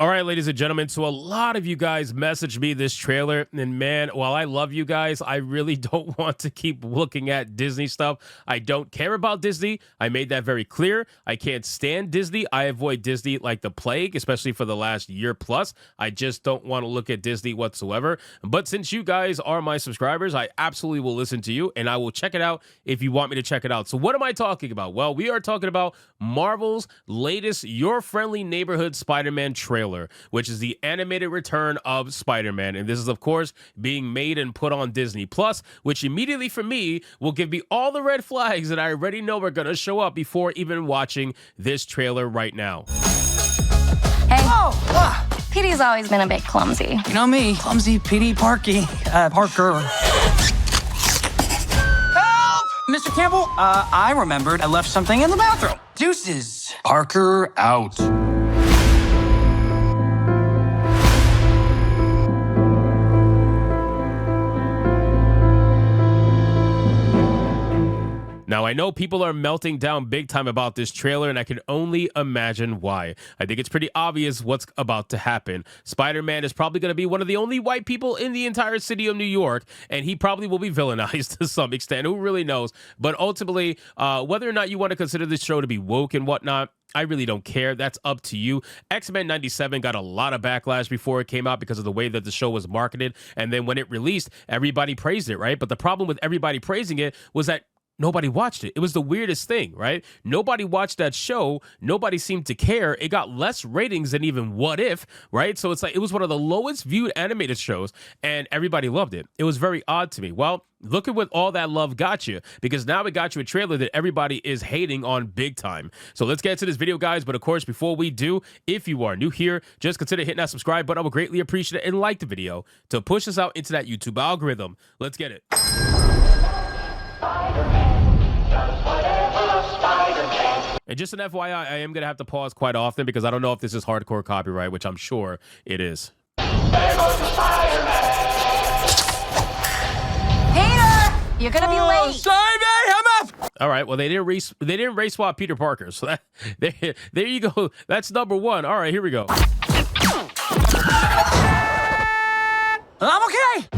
All right, ladies and gentlemen, so a lot of you guys messaged me this trailer, and man, while I love you guys, I really don't want to keep looking at Disney stuff. I don't care about Disney. I made that very clear. I can't stand Disney. I avoid Disney like the plague, especially for the last year plus. I just don't want to look at Disney whatsoever. But since you guys are my subscribers, I absolutely will listen to you, and I will check it out if you want me to check it out. So what am I talking about? Well, we are talking about Marvel's latest Your Friendly Neighborhood Spider-Man trailer, which is the animated return of Spider-Man. And this is, of course, being made and put on Disney Plus, which immediately for me will give me all the red flags that I already know are going to show up before even watching this trailer right now. Hey. Oh! Petey's always been a bit clumsy. You know me, clumsy, Petey, Parker. Help! Mr. Campbell, I remembered I left something in the bathroom. Deuces. Parker out. Now, I know people are melting down big time about this trailer, and I can only imagine why. I think it's pretty obvious what's about to happen. Spider-Man is probably going to be one of the only white people in the entire city of New York, and he probably will be villainized to some extent. Who really knows? But ultimately, whether or not you want to consider this show to be woke and whatnot, I really don't care. That's up to you. X-Men 97 got a lot of backlash before it came out because of the way that the show was marketed. And then when it released, everybody praised it, right? But the problem with everybody praising it was that nobody watched it. It was the weirdest thing, right? Nobody watched that show. Nobody seemed to care. It got less ratings than even What If, right? So it's like it was one of the lowest viewed animated shows, and everybody loved it. It was very odd to me. Well, look at what all that love got you, because now it got you a trailer that everybody is hating on big time. So let's get to this video, guys. But of course, before we do, if you are new here, just consider hitting that subscribe button. I would greatly appreciate it, and like the video to push us out into that YouTube algorithm. Let's get it. And just an FYI, I am going to have to pause quite often because I don't know if this is hardcore copyright, which I'm sure it is. Peter! You're going to be late. Sorry, man, I'm up. All right, well, they didn't race swap Peter Parker. So there you go. That's number one. All right, here we go. I'm okay.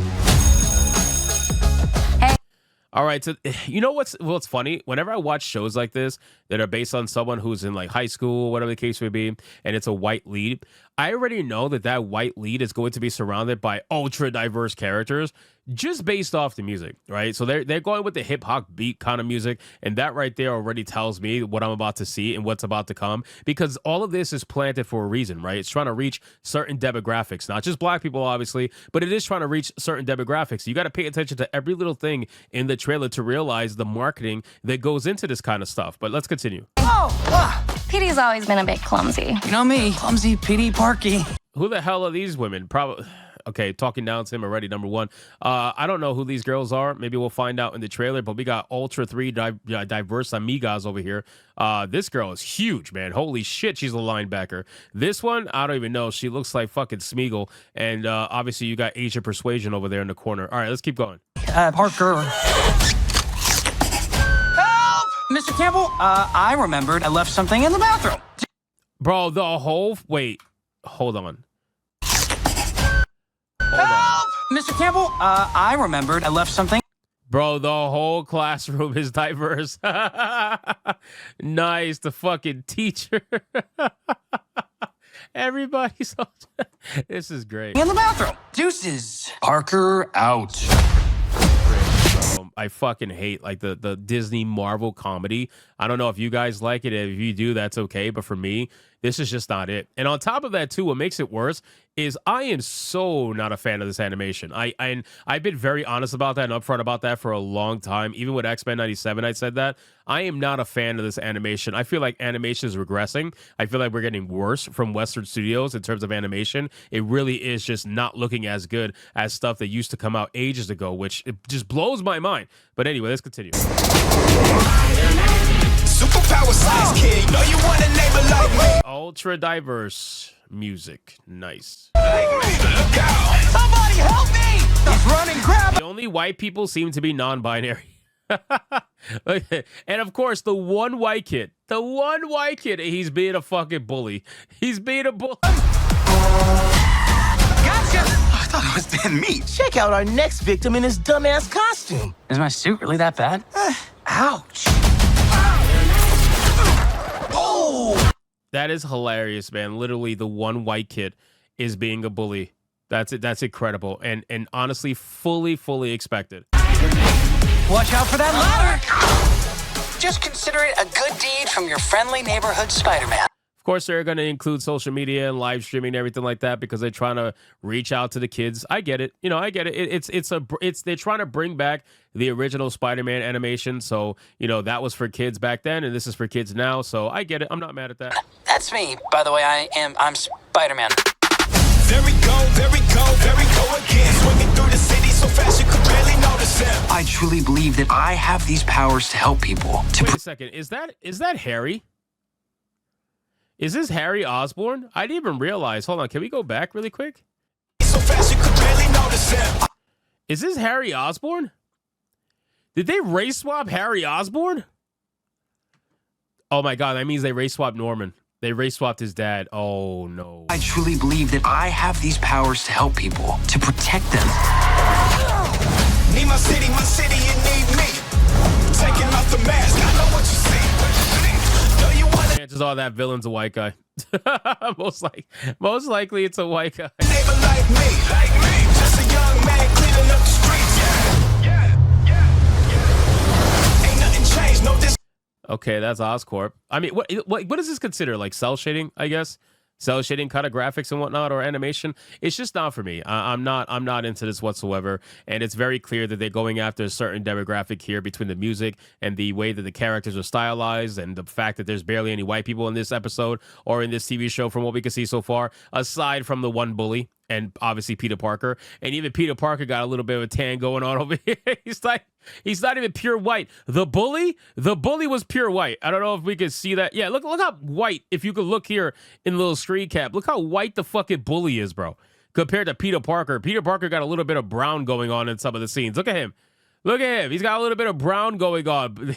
All right, so you know what's funny? Whenever I watch shows like this that are based on someone who's in like high school, whatever the case may be, and it's a white lead, I already know that white lead is going to be surrounded by ultra diverse characters just based off the music, right? So they're going with the hip hop beat kind of music, and that right there already tells me what I'm about to see and what's about to come, because all of this is planted for a reason, right? It's trying to reach certain demographics, not just black people, obviously, but it is trying to reach certain demographics. You got to pay attention to every little thing in the trailer to realize the marketing that goes into this kind of stuff. But let's continue. Petey's always been a bit clumsy. You know me, clumsy, Petey, Parker. Who the hell are these women? Probably. Okay, talking down to him already, number one. I don't know who these girls are. Maybe we'll find out in the trailer, but we got Ultra 3 diverse amigas over here. This girl is huge, man. Holy shit, she's a linebacker. This one, I don't even know. She looks like fucking Smeagol. And obviously, you got Asia Persuasion over there in the corner. All right, let's keep going. Parker. Help! Mr. Campbell, I remembered I left something in the bathroom. Bro, the whole... Wait, hold on. Help! Mr. Campbell, I remembered I left something. Bro, the whole classroom is diverse. Nice, the fucking teacher. Everybody's... This is great. In the bathroom. Deuces. Parker out. I fucking hate like the Disney Marvel comedy. I don't know if you guys like it. If you do, that's okay. But for me, this is just not it. And on top of that, too, what makes it worse is I am so not a fan of this animation. I've been very honest about that and upfront about that for a long time. Even with X-Men 97, I said that. I am not a fan of this animation. I feel like animation is regressing. I feel like we're getting worse from Western studios in terms of animation. It really is just not looking as good as stuff that used to come out ages ago, which it just blows my mind. But anyway, let's continue. Superpower size kid, know you want a neighbor like me. Ultra diverse music. Nice. Somebody help me! He's running, grab. The only white people seem to be non-binary. And of course, the one white kid, he's being a fucking bully. He's being a bully. Gotcha! I thought it was Dan Meat. Check out our next victim in his dumbass costume. Is my suit really that bad? Ouch. That is hilarious, man. Literally, the one white kid is being a bully. That's it. That's incredible, and honestly, fully expected. Watch out for that ladder! Just consider it a good deed from your friendly neighborhood Spider-Man. Of course, they're going to include social media and live streaming and everything like that because they're trying to reach out to the kids. I get it. You know, I get it. It's they're trying to bring back the original Spider-Man animation. So, you know, that was for kids back then, and this is for kids now. So I get it. I'm not mad at that. That's me, by the way. I'm Spider-Man. There we go again. Swinging through the city so fast you could barely notice him. I truly believe that I have these powers to help people. Wait a second. Is that Harry? Is this Harry Osborn? I didn't even realize. Hold on. Can we go back really quick? So fast you could barely notice him. Is this Harry Osborn? Did they race swap Harry Osborn? Oh my God. That means they race swapped Norman. They race swapped his dad. Oh no. I truly believe that I have these powers to help people, to protect them. Need my city, you need me. Taking off the mask, I know what you see. Know you want a Chances are that villain's a white guy. most likely it's a white guy. neighbor like me. Just a young man cleaning up the streets. Ain't nothing changed, no this. Okay, that's Oscorp. I mean, what is this considered? Like cell shading, I guess? Cell shading kind of graphics and whatnot, or animation. It's just not for me. I'm not into this whatsoever. And it's very clear that they're going after a certain demographic here between the music and the way that the characters are stylized and the fact that there's barely any white people in this episode or in this TV show from what we can see so far, aside from the one bully and obviously Peter Parker. And even Peter Parker got a little bit of a tan going on over here. He's not even pure white. The bully was pure white. I don't know if we can see that. Yeah, look how white, if you could look here in the little screen cap, look how white the fucking bully is, bro. Compared to Peter Parker. Peter Parker got a little bit of brown going on in some of the scenes. Look at him. Look at him. He's got a little bit of brown going on.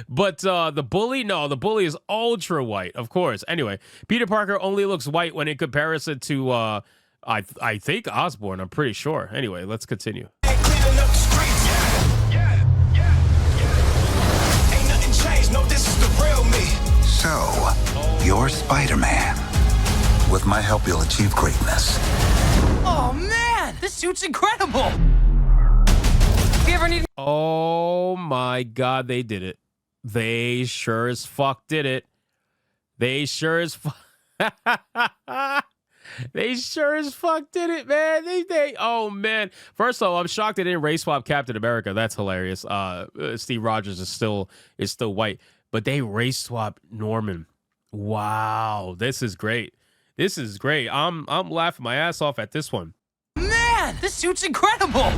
But the bully, no, the bully is ultra white, of course. Anyway, Peter Parker only looks white when in comparison to, I think Osborn, I'm pretty sure. Anyway, let's continue. Cleaning up the streets. Ain't nothing changed, no, this is the real me. So, you're Spider-Man. With my help, you'll achieve greatness. Oh man, this suit's incredible. If you ever need Oh my God, they did it. They sure as fuck did it. They sure as fuck. They sure as fuck did it, man. Oh man. First of all, I'm shocked they didn't race swap Captain America. That's hilarious. Steve Rogers is still white, but they race swap Norman. Wow, this is great. This is great. I'm laughing my ass off at this one. Man, this suit's incredible.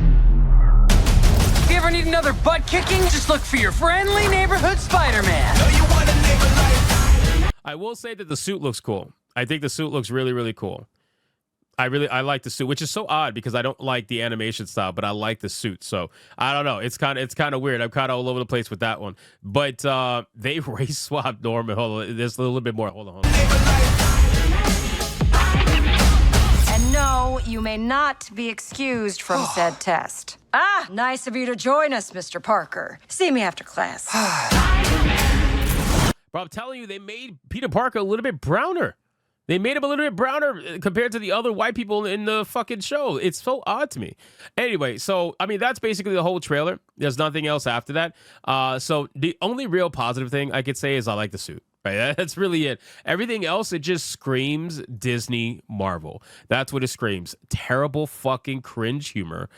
If you ever need another butt kicking, just look for your friendly neighborhood Spider-Man. Know you want a neighbor like. I will say that the suit looks cool. I think the suit looks really, really cool. I like the suit, which is so odd because I don't like the animation style, but I like the suit. So I don't know. It's kind of weird. I'm kind of all over the place with that one. But they race swapped Norman. Hold on, there's a little bit more. Hold on. And no, you may not be excused from said test. Ah, nice of you to join us, Mr. Parker. See me after class. Bro, I'm telling you, they made Peter Parker a little bit browner. They made him a little bit browner compared to the other white people in the fucking show. It's so odd to me. Anyway, so, I mean, that's basically the whole trailer. There's nothing else after that. So the only real positive thing I could say is I like the suit. Right, that's really it. Everything else, it just screams Disney Marvel. That's what it screams. Terrible fucking cringe humor.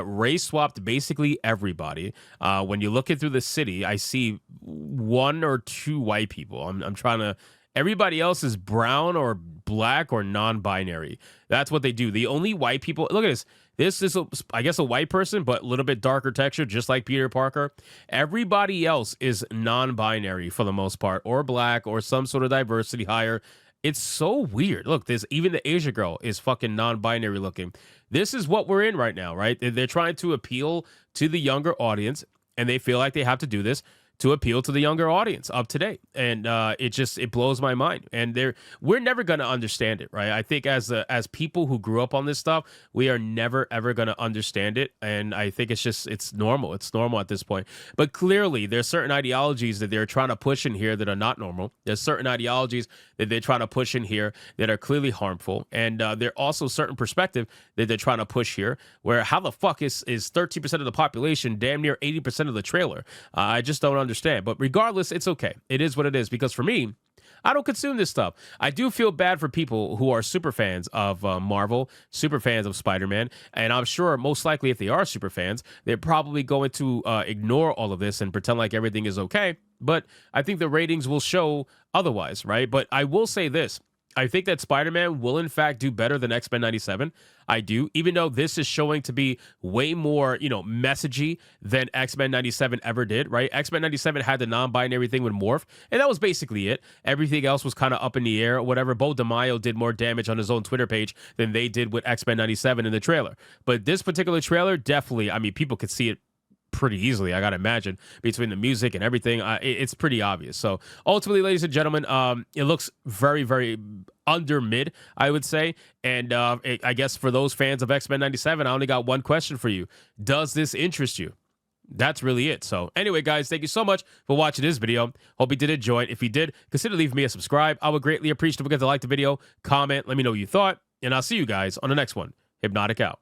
Race swapped basically everybody. When you look it through the city, I see one or two white people. I'm trying to. Everybody else is brown or black or non-binary. That's what they do. The only white people. Look at this. This is, I guess, a white person, but a little bit darker texture, just like Peter Parker. Everybody else is non-binary for the most part, or black, or some sort of diversity higher. It's so weird. Look, even the Asia girl is fucking non-binary looking. This is what we're in right now, right? They're trying to appeal to the younger audience, and they feel like they have to do this. to appeal to the younger audience up to date. And it blows my mind. And we're never going to understand it, right? I think as people who grew up on this stuff, we are never ever going to understand it. And I think it's normal. It's normal at this point. But clearly there's certain ideologies that they're trying to push in here that are not normal. There's certain ideologies that they're trying to push in here that are clearly harmful. And there are also certain perspective that they're trying to push here where how the fuck is 13% of the population damn near 80% of the trailer? I just don't understand. But regardless, it's okay. It is what it is. Because for me, I don't consume this stuff. I do feel bad for people who are super fans of Marvel, super fans of Spider-Man, and I'm sure most likely if they are super fans, they're probably going to ignore all of this and pretend like everything is okay. But I think the ratings will show otherwise, right? But I will say this. I think that Spider-Man will, in fact, do better than X-Men 97. I do, even though this is showing to be way more, messagey than X-Men 97 ever did, right? X-Men 97 had the non-binary thing with Morph, and that was basically it. Everything else was kind of up in the air or whatever. Bo DeMaio did more damage on his own Twitter page than they did with X-Men 97 in the trailer. But this particular trailer, definitely, I mean, people could see it pretty easily, I gotta imagine, between the music and everything. It's pretty obvious. So ultimately, ladies and gentlemen, it looks very, very under mid, I would say. And I guess for those fans of X-Men 97, I only got one question for you. Does this interest you? That's really it. So anyway, guys, thank you so much for watching this video. Hope you did enjoy it. If you did, consider leaving me a subscribe. I would greatly appreciate it. Don't forget to like the video, comment, let me know what you thought, and I'll see you guys on the next one. Hypnotic out.